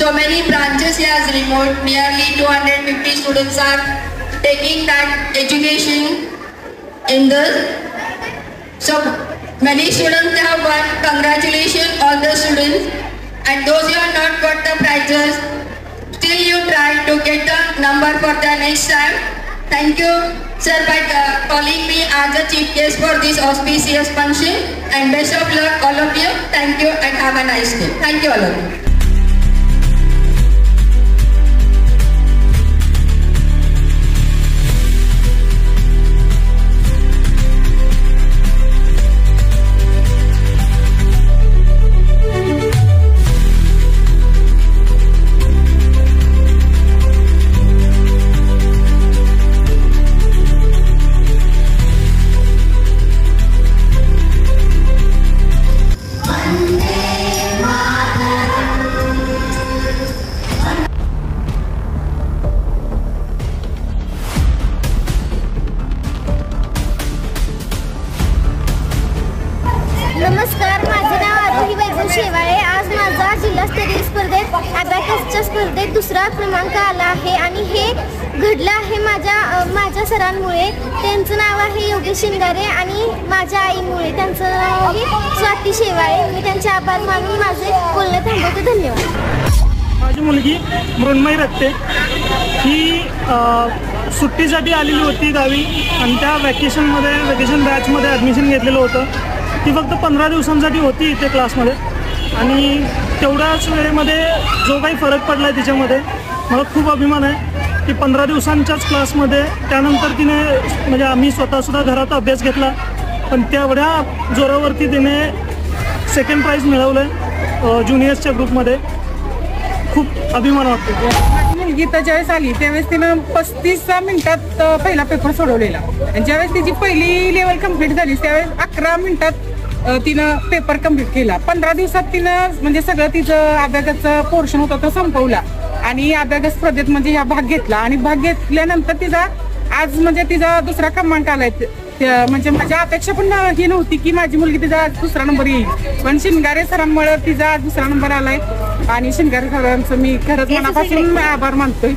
So many branches he has removed. Nearly 250 students are taking that education in this. So many students have won. Congratulations all the students. And those who have not got the prizes, still you try to get the number for the next time. Thank you, sir, by calling me as a chief guest for this auspicious function. And best of luck all of you. Thank you and have a nice day. Thank you all of you. नमस्कार, माझे नाव आरोही वैजन शेवाळे. आज माझा जिल्हास्तरीय स्पर्धेत अबॅकसच्या स्पर्धेत दुसरा क्रमांक आला आहे आणि हे घडलं आहे माझ्या सरांमुळे. त्यांचं नाव आहे योगेश शिंगारे आणि माझ्या आईमुळे. त्यांचं नाव आहे स्वाती शेवाळे. मी त्यांचे आभार मानून माझे बोलणे थांबवते. धन्यवाद. माझी मुलगी मृण्मयी रक्ते ही सुट्टीसाठी आलेली होती गावी आणि त्या वेकेशन बॅचमध्ये ॲडमिशन घेतलेलं होतं. ती फक्त 15 दिवसांसाठी होती इथे क्लासमध्ये आणि तेवढ्याच वेळेमध्ये जो काही फरक पडला आहे तिच्यामध्ये मला खूप अभिमान आहे की 15 दिवसांच्याच क्लासमध्ये त्यानंतर तिने म्हणजे आम्ही स्वतःसुद्धा घरात अभ्यास घेतला पण तेवढ्या जोरावरती तिने सेकंड प्राईज मिळवलं आहे ज्युनियर्सच्या ग्रुपमध्ये. खूप अभिमान वाटतो. माझी मुलगी तर ज्यावेळेस आली त्यावेळेस तिनं 35 मिनिटात पहिला पेपर सोडवलेला आणि ज्यावेळेस तिची पहिली लेवल कंप्लीट झाली त्यावेळेस 11 मिनिटात तिनं पेपर कंप्लीट केला. 15 दिवसात तिनं म्हणजे सगळं तिचं अभ्यासाचं पोर्शन होतं तो संपवला आणि अभ्यास स्पर्धेत म्हणजे ह्या भाग घेतला आणि भाग घेतल्यानंतर तिचा आज म्हणजे तिचा दुसरा क्रमांक आलाय म्हणजे माझ्या अपेक्षा पण ही नव्हती की माझी मुलगी तिचा आज दुसरा नंबर येईल, पण शिंगारे सरांमुळे तिचा आज दुसरा नंबर आलाय आणि शिंगारे सरांचं मी खरंच मनापासून आभार मानतोय.